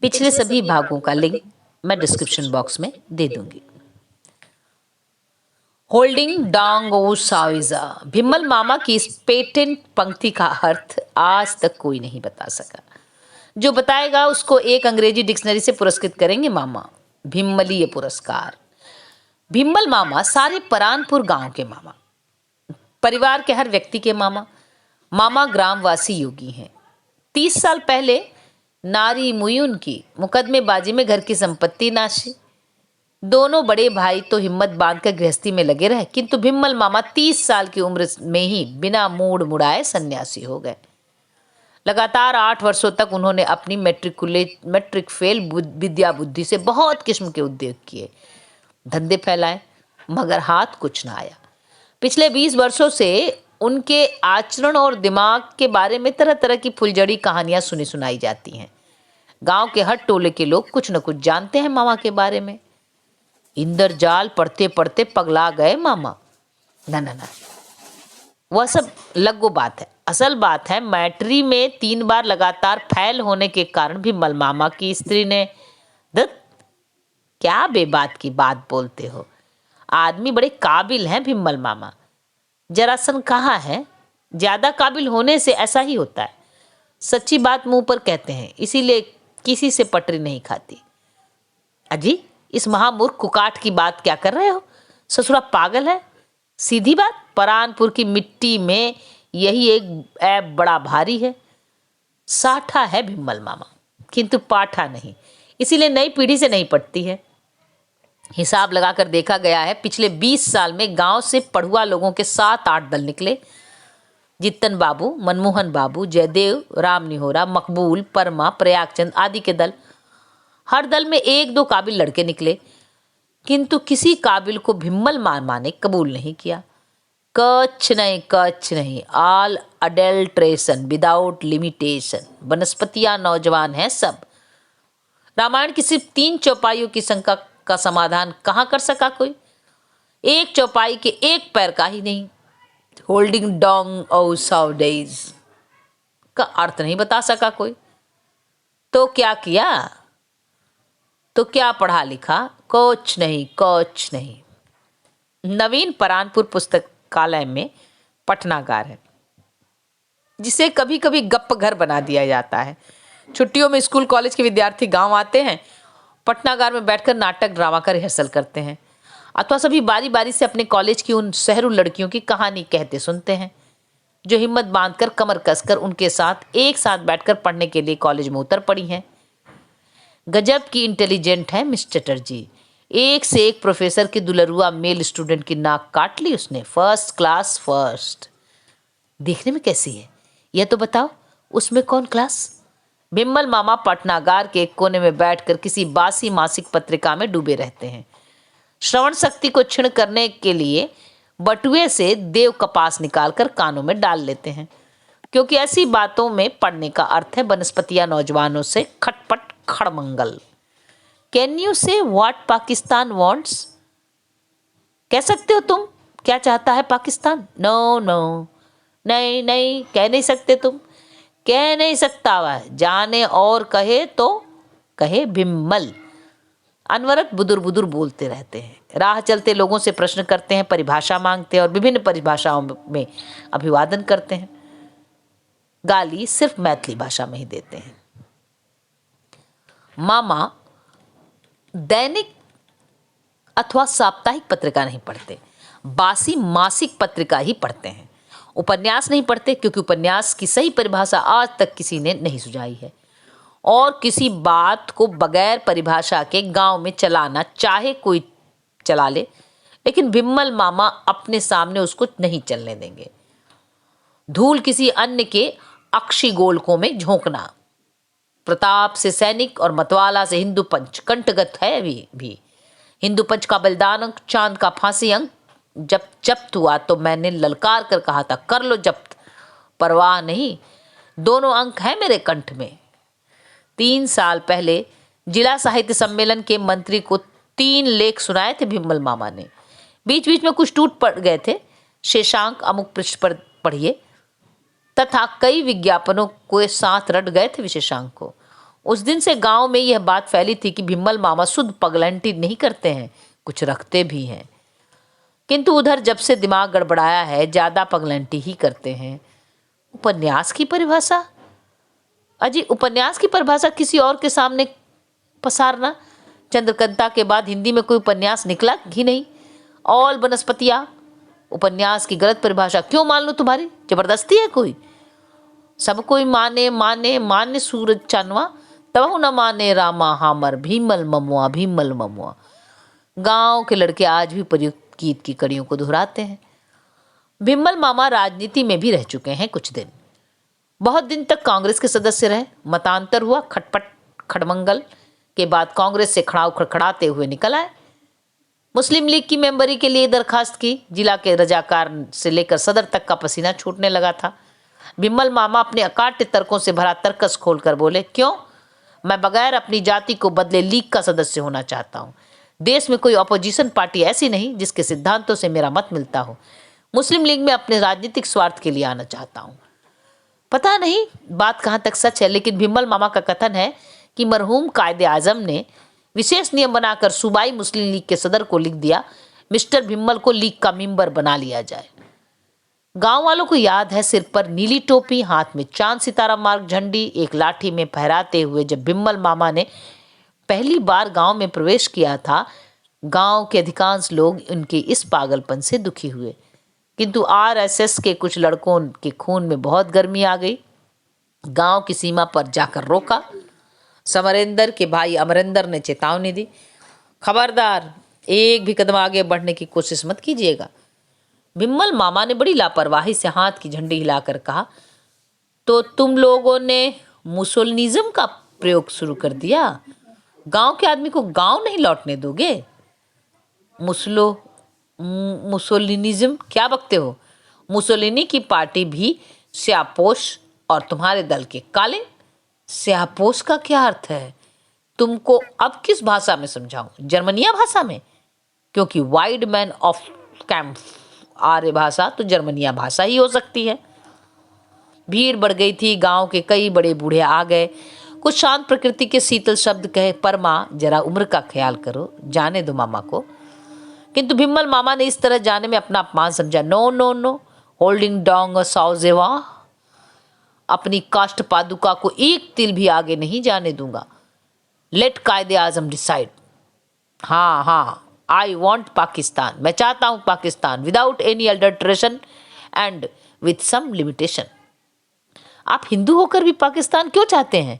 पिछले सभी भागों का लिंक मैं डिस्क्रिप्शन बॉक्स में दे दूंगी। होल्डिंग डांग ओ साविजा, भिम्मल मामा की इस पेटेंट पंक्ति का अर्थ आज तक कोई नहीं बता सका। जो बताएगा उसको एक अंग्रेजी डिक्शनरी से पुरस्कृत करेंगे मामा, भिम्मलीय पुरस्कार। भिम्मल मामा सारे परानपुर गांव के मामा, परिवार के हर व्यक्ति के मामा। मामा ग्रामवासी योगी हैं। 30 साल पहले नारी मुयुन की मुकदमेबाजी में घर की संपत्ति नाशी। दोनों बड़े भाई तो हिम्मत बांधकर गृहस्थी में लगे रहे, किंतु भिम्मल मामा 30 साल की उम्र में ही बिना मूड मुड़ाए सन्यासी हो गए। लगातार 8 वर्षों तक उन्होंने अपनी मैट्रिक फेल विद्या बुद्धि से बहुत किस्म के उद्योग किए, धंधे फैलाए, मगर हाथ कुछ ना आया। पिछले 20 वर्षों से उनके आचरण और दिमाग के बारे में तरह तरह की फुलझड़ी कहानियां सुनाई जाती हैं। गांव के हर टोले के लोग कुछ न कुछ जानते हैं मामा के बारे में। इंद्रजाल पढ़ते पढ़ते पगला गए मामा। ना ना ना, वह सब लग्गो बात है। असल बात है मैट्री में 3 बार लगातार फैल होने के कारण भी मल मामा की स्त्री ने दत्त, क्या बेबात की बात बोलते हो, आदमी बड़े काबिल हैं भिम्मल मामा। जरासन कहा है, ज्यादा काबिल होने से ऐसा ही होता है। सच्ची बात मुंह पर कहते हैं, इसीलिए किसी से पटरी नहीं खाती। अजी, इस महामूर्ख कुकाट की बात क्या कर रहे हो? ससुरा पागल है। सीधी बात, परानपुर की मिट्टी में यही एक ऐब बड़ा भारी है। साठा है भिम्मल मामा, किंतु पाठा नहीं, इसीलिए नई पीढ़ी से नहीं पटती है। हिसाब लगाकर देखा गया है, पिछले 20 साल में गांव से पढ़ुआ लोगों के 7-8 दल निकले। जित्तन बाबू, मनमोहन बाबू, जयदेव, राम निहोरा, मकबूल, परमा, प्रयागचंद आदि के दल। हर दल में 1-2 काबिल लड़के निकले, किंतु किसी काबिल को भिम्मल मामा ने कबूल नहीं किया। कछ नहीं, ऑल अडल्ट्रेशन विदाउट लिमिटेशन। वनस्पतियां नौजवान हैं सब। रामायण की सिर्फ 3 चौपाइयों की शंका का समाधान कहां कर सका कोई? एक चौपाई के एक पैर का ही नहीं। होल्डिंग डोंग ओ साउडेज का अर्थ नहीं बता सका कोई। तो क्या किया? तो क्या पढ़ा लिखा? कुछ नहीं। नवीन परानपुर पुस्तकालय में पठनागार है, जिसे कभी कभी गप्प घर बना दिया जाता है। छुट्टियों में स्कूल कॉलेज के विद्यार्थी गांव आते हैं, पटनागार में बैठकर नाटक ड्रामा का रिहर्सल करते हैं, अथवा सभी बारी बारी से अपने कॉलेज की उन शहरू लड़कियों की कहानी कहते सुनते हैं, जो हिम्मत बांधकर कमर कसकर उनके साथ एक साथ बैठकर पढ़ने के लिए कॉलेज में उतर पड़ी हैं। गजब की इंटेलिजेंट है मिस चटर्जी। एक से एक प्रोफेसर की दुलरुआ मेल स्टूडेंट की नाक काट ली उसने। First class first. देखने में कैसी है यह तो बताओ, उसमें कौन क्लास? भिम्मल मामा पटनागार के एक कोने में बैठकर किसी बासी मासिक पत्रिका में डूबे रहते हैं। श्रवण शक्ति को क्षीण करने के लिए बटुए से देव कपास निकालकर कानों में डाल लेते हैं, क्योंकि ऐसी बातों में पढ़ने का अर्थ है बनस्पतियां नौजवानों से खटपट खड़मंगल। कैन यू से व्हाट पाकिस्तान वांट्स? कह सकते हो तुम क्या चाहता है पाकिस्तान? नो, नहीं, कह नहीं सकते तुम। कह नहीं सकता वह, जाने और कहे तो कहे भिम्मल। अनवरत बुदुर बुदुर बोलते रहते हैं। राह चलते लोगों से प्रश्न करते हैं, परिभाषा मांगते हैं और विभिन्न परिभाषाओं में अभिवादन करते हैं। गाली सिर्फ मैथिली भाषा में ही देते हैं। मामा दैनिक अथवा साप्ताहिक पत्रिका नहीं पढ़ते, बासी मासिक पत्रिका ही पढ़ते हैं। उपन्यास नहीं पढ़ते, क्योंकि उपन्यास की सही परिभाषा आज तक किसी ने नहीं सुझाई है, और किसी बात को बगैर परिभाषा के गांव में चलाना चाहे कोई चला ले, लेकिन भिम्मल मामा अपने सामने उसको नहीं चलने देंगे। धूल किसी अन्य के अक्षिगोलकों में झोंकना। प्रताप से सैनिक और मतवाला से हिंदू पंच कंठगत है। अभी भी हिंदू पंच का बलिदान अंक, चांद का फांसी अंक जब जब्त हुआ तो मैंने ललकार कर कहा था, कर लो जब्त, परवाह नहीं, दोनों अंक हैं मेरे कंठ में। 3 साल पहले जिला साहित्य सम्मेलन के मंत्री को 3 लेख सुनाए थे भिम्मल मामा ने। बीच बीच में कुछ टूट पड़ गए थे। शेषांक अमुक पृष्ठ पर पढ़िए तथा कई विज्ञापनों के साथ रट गए थे विशेषांक को। उस दिन से गांव में यह बात फैली थी कि भिम्मल मामा शुद्ध पगलैंटी नहीं करते हैं, कुछ रखते भी हैं। किंतु उधर जब से दिमाग गड़बड़ाया है, ज्यादा पगलैंटी ही करते हैं। उपन्यास की परिभाषा? अजी उपन्यास की परिभाषा किसी और के सामने पसारना। चंद्रकांता के बाद हिंदी में कोई उपन्यास निकला ही नहीं। ऑल बनस्पतिया। उपन्यास की गलत परिभाषा क्यों मान लो तुम्हारी? जबरदस्ती है कोई? सब कोई माने माने माने सूरज चानवा, तब न माने रामा हामर भीमल ममुआ भीमल ममुआ। गांव के लड़के आज भी प्रयुक्त गीत की कड़ियों को दोहराते हैं। भिम्मल मामा राजनीति में भी रह चुके हैं कुछ दिन। बहुत दिन तक कांग्रेस के सदस्य रहे। मतांतर हुआ, खटपट खड़मंगल के बाद कांग्रेस से खड़ाऊ खड़खड़ाते हुए निकल आए। मुस्लिम लीग की मेंबरी के लिए दरखास्त की। जिला के रजाकार से लेकर सदर तक का पसीना छूटने लगा था। भिम्मल मामा अपने अकाट्य तर्कों से भरा तर्कस खोलकर बोले, क्यों? मैं बगैर अपनी जाति को बदले लीग का सदस्य होना चाहता हूँ। देश में कोई अपोजिशन पार्टी ऐसी नहीं जिसके सिद्धांतों से मेरा मत मिलता हो। मुस्लिम लीग में अपने राजनीतिक स्वार्थ के लिए आना चाहता हूँ। पता नहीं बात कहाँ तक सच है, लेकिन भिम्मल मामा का कथन है कि मरहूम कायदे आजम ने विशेष नियम बनाकर सूबाई मुस्लिम लीग के सदर को लिख दिया, मिस्टर भिम्मल को लीग का मेंबर बना लिया जाए। गांव वालों को याद है, सिर पर नीली टोपी, हाथ में चांद सितारा मार्क झंडी एक लाठी में फहराते हुए जब भिम्मल मामा ने पहली बार गांव में प्रवेश किया था, गांव के अधिकांश लोग उनके इस पागलपन से दुखी हुए। किंतु आरएसएस के कुछ लड़कों के खून में बहुत गर्मी आ गई। गांव की सीमा पर जाकर रोका। समरेंद्र के भाई अमरेंद्र ने चेतावनी दी, खबरदार एक भी कदम आगे बढ़ने की कोशिश मत कीजिएगा। भिम्मल मामा ने बड़ी लापरवाही से हाथ की झंडी हिलाकर कहा, तो तुम लोगों ने मुसोलिनिज्म का प्रयोग शुरू कर दिया? गांव के आदमी को गांव नहीं लौटने दोगे? मुसोलिनिज्म क्या बकते हो? मुसोलिनी की पार्टी भी स्यापोश और तुम्हारे दल के काले। स्यापोश का क्या अर्थ है? तुमको अब किस भाषा में समझाऊं? जर्मनिया भाषा में? क्योंकि वाइड मैन ऑफ कैंप आर्य भाषा तो जर्मनिया भाषा ही हो सकती है। भीड़ बढ़ गई थी। गांव के कई बड़े बूढ़े आ गए। कुछ शांत प्रकृति के शीतल शब्द कहे, पर माँ जरा उम्र का ख्याल करो, जाने दो मामा को। किंतु भिम्मल मामा ने इस तरह जाने में अपना अपमान समझा। नो नो नो, होल्डिंग डोंग साउजेवा, अपनी काष्ठ पादुका को एक तिल भी आगे नहीं जाने दूंगा। लेट कायदे आजम डिसाइड। हाँ हाँ, आई वॉन्ट पाकिस्तान, मैं चाहता हूं Pakistan, without any alteration and with some limitation. आप हिंदू होकर भी पाकिस्तान क्यों चाहते हैं?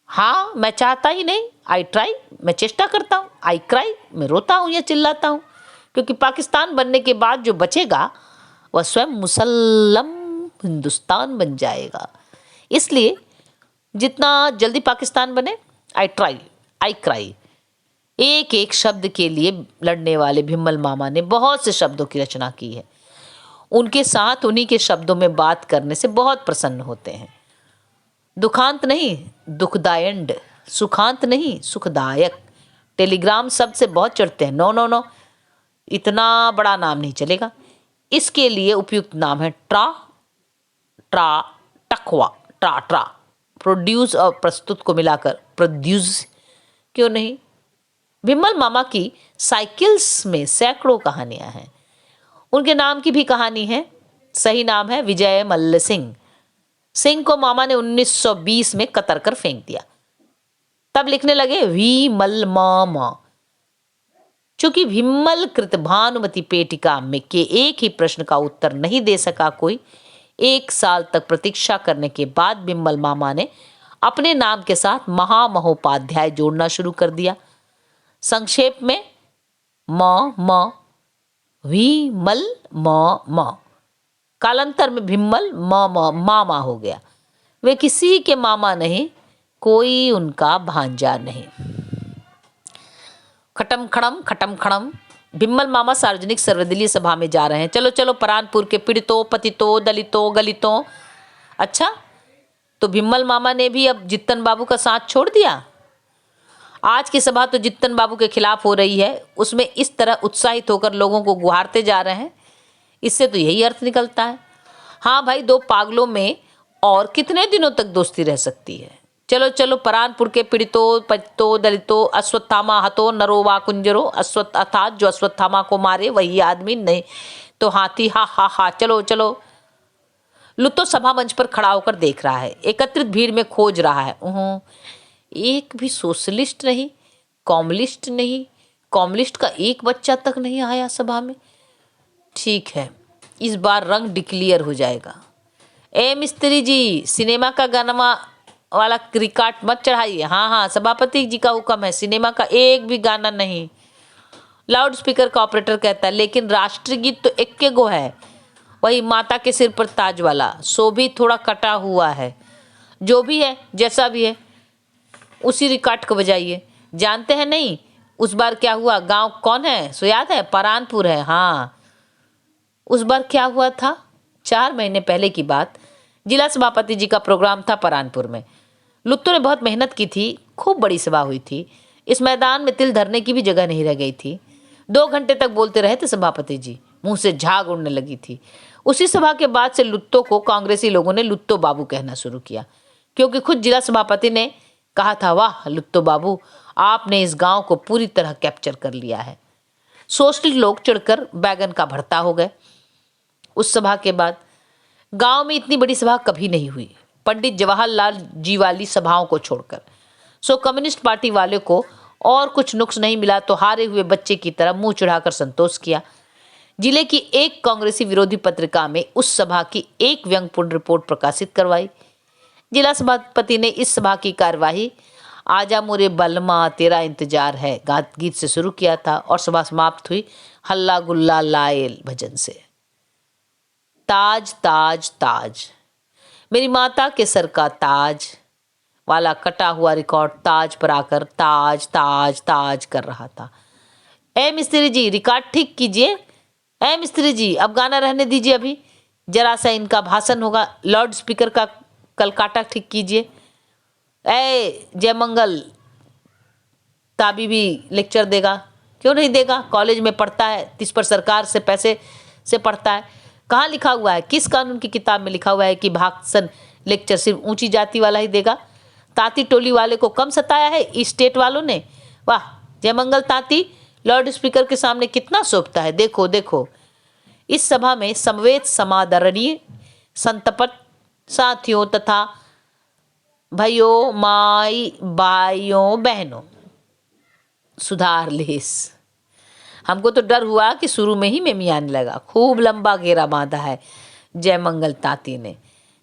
हाँ, मैं चाहता ही नहीं, आई ट्राई, मैं चेष्टा करता हूँ, आई क्राई, मैं रोता हूँ या चिल्लाता हूँ, क्योंकि पाकिस्तान बनने के बाद जो बचेगा वह स्वयं मुसल्लम हिंदुस्तान बन जाएगा। इसलिए जितना जल्दी पाकिस्तान बने, आई ट्राई, आई क्राई। एक एक शब्द के लिए लड़ने वाले भिम्मल मामा ने बहुत से शब्दों की रचना की है। उनके साथ उन्हीं के शब्दों में बात करने से बहुत प्रसन्न होते हैं। दुखांत नहीं दुखदायंड, सुखांत नहीं सुखदायक। टेलीग्राम शब्द से बहुत चढ़ते हैं। नो नो नो, इतना बड़ा नाम नहीं चलेगा। इसके लिए उपयुक्त नाम है ट्रा ट्रा टकवा, ट्रा ट्रा। प्रोड्यूस और प्रस्तुत को मिलाकर प्रोड्यूस क्यों नहीं? भिम्मल मामा की साइकिल्स में सैकड़ों कहानियां हैं। उनके नाम की भी कहानी है। सही नाम है विजय मल्ल सिंह। सिंह को मामा ने 1920 में कतर कर फेंक दिया। तब लिखने लगे वी मल मामा। चूंकि भिम्मल कृत भानुमति पेटिका में के एक ही प्रश्न का उत्तर नहीं दे सका कोई, 1 साल तक प्रतीक्षा करने के बाद भिम्मल मामा ने अपने नाम के साथ महामहोपाध्याय जोड़ना शुरू कर दिया। संक्षेप में म वी मल म। कालांतर में भिम्मल मामा हो गया। वे किसी के मामा नहीं, कोई उनका भांजा नहीं। खटम खड़म। भिम्मल मामा सार्वजनिक सर्वदलीय सभा में जा रहे हैं। चलो चलो परानपुर के पीड़ितों, पतितों, दलितों, गलितों। अच्छा, तो भिम्मल मामा ने भी अब जित्तन बाबू का साथ छोड़ दिया। आज की सभा तो जित्तन बाबू के खिलाफ हो रही है, उसमें इस तरह उत्साहित होकर लोगों को गुहारते जा रहे हैं। इससे तो यही अर्थ निकलता है, हाँ भाई, 2 पागलों में और कितने दिनों तक दोस्ती रह सकती है? चलो चलो परानपुर के पीड़ितों पतितों दलितों, अश्वत्थामा हतो नरो वा कुंजरो, अश्वत्थ अर्थात जो अश्वत्थामा को मारे वही आदमी, नहीं तो हाथी, हा हा हा। चलो चलो। लुत्तो सभा मंच पर खड़ा होकर देख रहा है, एकत्रित भीड़ में खोज रहा है। एक भी सोशलिस्ट नहीं, कम्युनिस्ट नहीं, कम्युनिस्ट का एक बच्चा तक नहीं आया सभा में। ठीक है, इस बार रंग डिक्लेयर हो जाएगा। ए मिस्त्री जी, सिनेमा का गाना वाला रिकॉर्ड मत चढ़ाइए। हाँ हाँ, सभापति जी का हुक्म है, सिनेमा का एक भी गाना नहीं। लाउड स्पीकर का ऑपरेटर कहता है, लेकिन राष्ट्रगीत तो एक गो है, वही माता के सिर पर ताज वाला, सो भी थोड़ा कटा हुआ है। जो भी है, जैसा भी है, उसी रिकॉर्ड को बजाइए। जानते हैं नहीं उस बार क्या हुआ? गांव कौन है सो याद है? परानपुर है। हाँ, उस बार क्या हुआ था? 4 महीने पहले की बात। जिला सभापति जी का प्रोग्राम था परानपुर में। लुत्तो ने बहुत मेहनत की थी, खूब बड़ी सभा हुई थी। इस मैदान में तिल धरने की भी जगह नहीं रह गई थी। 2 घंटे तक बोलते रहे थे सभापति जी, मुंह से झाग उड़ने लगी थी। उसी सभा के बाद से लुत्तो को कांग्रेसी लोगों ने लुत्तो बाबू कहना शुरू किया, क्योंकि खुद जिला सभापति ने कहा था, वाह लुत्तो बाबू, आपने इस गांव को पूरी तरह कैप्चर कर लिया है। सोशलिस्ट लोग चिढ़कर बैगन का भरता हो गए। उस सभा के बाद गांव में इतनी बड़ी सभा कभी नहीं हुई, पंडित जवाहरलाल जी वाली सभाओं को छोड़कर। सो कम्युनिस्ट पार्टी वाले को और कुछ नुक्स नहीं मिला तो हारे हुए बच्चे की तरह मुंह चढ़ाकर संतोष किया। जिले की एक कांग्रेसी विरोधी पत्रिका में उस सभा की एक व्यंग्यपूर्ण रिपोर्ट प्रकाशित करवाई। जिला सभापति ने इस सभा की कार्यवाही आजा मोरे बलमा तेरा इंतजार है गीत से शुरू किया था और सभा समाप्त हुई हल्ला गुल्ला लाएल भजन से। ताज ताज ताज, मेरी माता के सर का ताज वाला कटा हुआ रिकॉर्ड ताज पर आकर ताज ताज ताज कर रहा था। ए मिस्त्री जी, रिकॉर्ड ठीक कीजिए। ए मिस्त्री जी, अब गाना रहने दीजिए, अभी जरा सा इनका भाषण होगा। लाउड स्पीकर का कलकाटा ठीक कीजिए। ए जयमंगल ताबी भी लेक्चर देगा, क्यों नहीं देगा? कॉलेज में पढ़ता है, इस पर सरकार से पैसे से पढ़ता है। कहाँ लिखा हुआ है, किस कानून की किताब में लिखा हुआ है कि भाषण लेक्चर सिर्फ ऊंची जाति वाला ही देगा? तांती टोली वाले को कम सताया है इस स्टेट वालों ने। वाह, जयमंगल तांती लाउड स्पीकर के सामने कितना शोभता है। देखो देखो। इस सभा में समवेत समादरणीय संतपट साथियों तथा भाइयों, माई बाइयों, बहनों, सुधार लेस। हमको तो डर हुआ कि शुरू में ही मेमी आने लगा। खूब लंबा घेरा बांधा है जयमंगल तांती ने।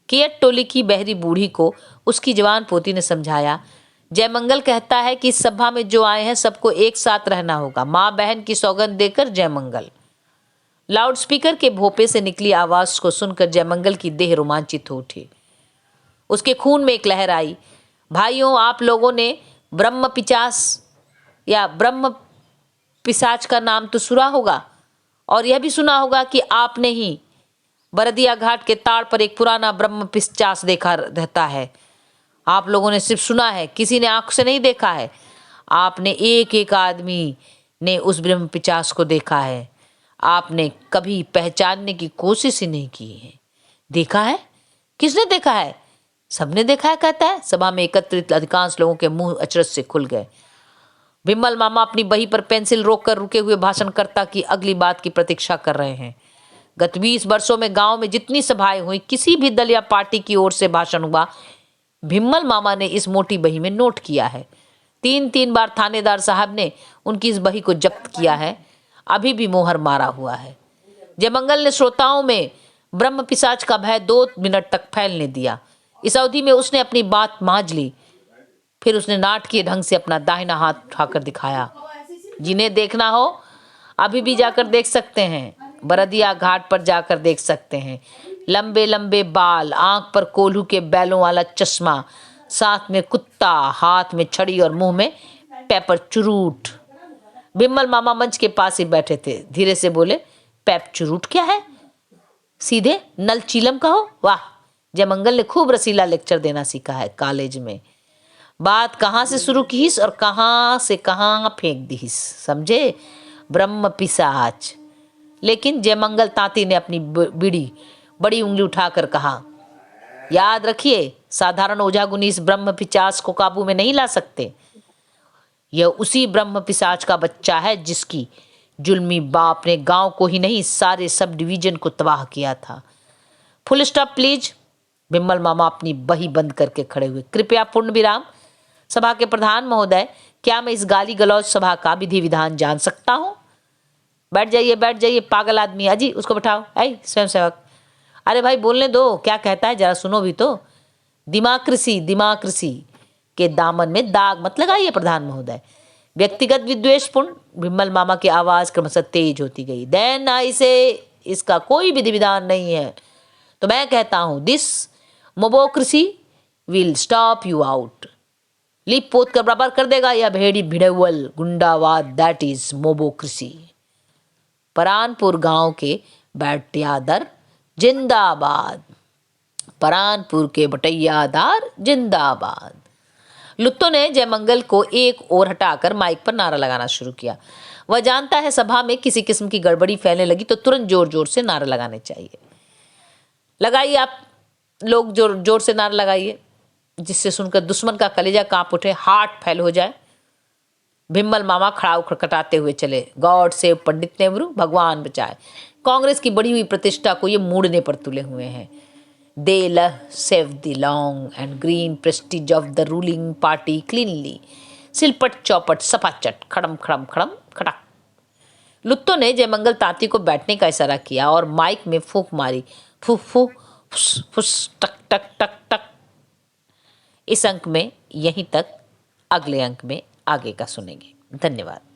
केयट टोली की बहरी बूढ़ी को उसकी जवान पोती ने समझाया। जयमंगल कहता है कि इस सभा में जो आए हैं सबको एक साथ रहना होगा, माँ बहन की सौगंध देकर जयमंगल। लाउड स्पीकर के भोपे से निकली आवाज को सुनकर जयमंगल की देह रोमांचित हो उठी। उसके खून में एक लहर आई। भाइयों, आप लोगों ने ब्रह्म पिचास या ब्रह्म पिशाच का नाम तो सुना होगा, और यह भी सुना होगा कि आपने ही बरदिया घाट के ताड़ पर एक पुराना ब्रह्म पिशाच देखा रहता है। आप लोगों ने सिर्फ सुना है, किसी ने आंख से नहीं देखा है। आपने एक एक आदमी ने उस ब्रह्म पिशाच को देखा है, आपने कभी पहचानने की कोशिश ही नहीं की है। देखा है? किसने देखा है? सबने देखा है, कहता है। सभा में एकत्रित अधिकांश लोगों के मुंह अचरज से खुल गए। विमल मामा अपनी बही पर पेंसिल रोककर रुके हुए भाषणकर्ता की अगली बात की प्रतीक्षा कर रहे हैं। गत 20 वर्षों में गांव में जितनी सभाएं हुई, किसी भी दल या पार्टी की ओर से भाषण हुआ, विमल मामा ने इस मोटी बही में नोट किया है। 3 बार थानेदार साहब ने उनकी इस बही को जब्त किया है, अभी भी मोहर मारा हुआ है। जयमंगल ने श्रोताओं में ब्रह्म पिशाच का भय 2 मिनट तक फैलने दिया। इस अवधि में उसने अपनी बात मांझ ली। फिर उसने नाटकीय ढंग से अपना दाहिना हाथ उठाकर दिखाया। जिन्हें देखना हो अभी भी जाकर देख सकते हैं, बरदिया घाट पर जाकर देख सकते हैं। लंबे लंबे बाल, आंख पर कोल्हू के बैलों वाला चश्मा, साथ में कुत्ता, हाथ में छड़ी और मुंह में पेपर चुरूट। बिमल मामा मंच के पास ही बैठे थे। धीरे से बोले, पेप चुरूट क्या है? सीधे नल चीलम कहो। वाह, जयमंगल ने खूब रसीला लेक्चर देना सीखा है कॉलेज में। बात कहाँ से शुरू कीस और कहाँ से कहाँ फेंक दीस, समझे? ब्रह्म पिशाच। लेकिन जयमंगल तांती ने अपनी बड़ी उंगली उठाकर कहा, याद रखिए, साधारण ओझा गुनी इस ब्रह्म पिशाच को काबू में नहीं ला सकते। यह उसी ब्रह्म पिशाच का बच्चा है जिसकी जुल्मी बाप ने गांव को ही नहीं सारे सब डिवीजन को तबाह किया था। Full stop please. बिमल मामा अपनी बही बंद करके खड़े हुए। कृपया पूर्ण विराम। सभा के प्रधान महोदय, क्या मैं इस गाली गलौज सभा का विधि विधान जान सकता हूँ? बैठ जाइए पागल आदमी। अजी उसको बैठाओ। ऐ स्वयं सेवक, अरे भाई बोलने दो, क्या कहता है जरा सुनो भी तो। दिमाकृषि के दामन में दाग मत लगाइए प्रधान महोदय। व्यक्तिगत विद्वेषपूर्ण। विमल मामा की आवाज क्रमशः तेज होती गई। देन आई से इसका कोई विधि विधान नहीं है तो मैं कहता हूं this mobocracy will stop you out. Lip पोत कर बराबर कर देगा यह भेड़ी भिड़वल गुंडावाद, दैट इज मोबोक्रेसी। परानपुर गांव के बैटियादर जिंदाबाद। परानपुर के बटैयादार जिंदाबाद। लुत्तो ने जयमंगल को एक ओर हटाकर माइक पर नारा लगाना शुरू किया। वह जानता है सभा में किसी किस्म की गड़बड़ी फैलने लगी तो तुरंत जोर जोर से नारा लगाने चाहिए। लगाइए आप लोग जोर जोर से नारा लगाइए, जिससे सुनकर दुश्मन का कलेजा कांप उठे, हार्ट फेल हो जाए। भिम्मल मामा खड़ा उखड़कटाते हुए चले। गॉड सेव पंडित नेहरू, भगवान बचाए। कांग्रेस की बढ़ी हुई प्रतिष्ठा को ये मूड़ने पर तुले हुए हैं। They save the long and green prestige of the ruling party cleanly. सिलपट चौपट सपाचट खड़म खड़म खड़म खटक। लुत्तो ने जयमंगल तांती को बैठने का इशारा किया और माइक में फूंक मारी। फू फू फुस फुस टक टक टक टक। इस अंक में यहीं तक, अगले अंक में आगे का सुनेंगे। धन्यवाद।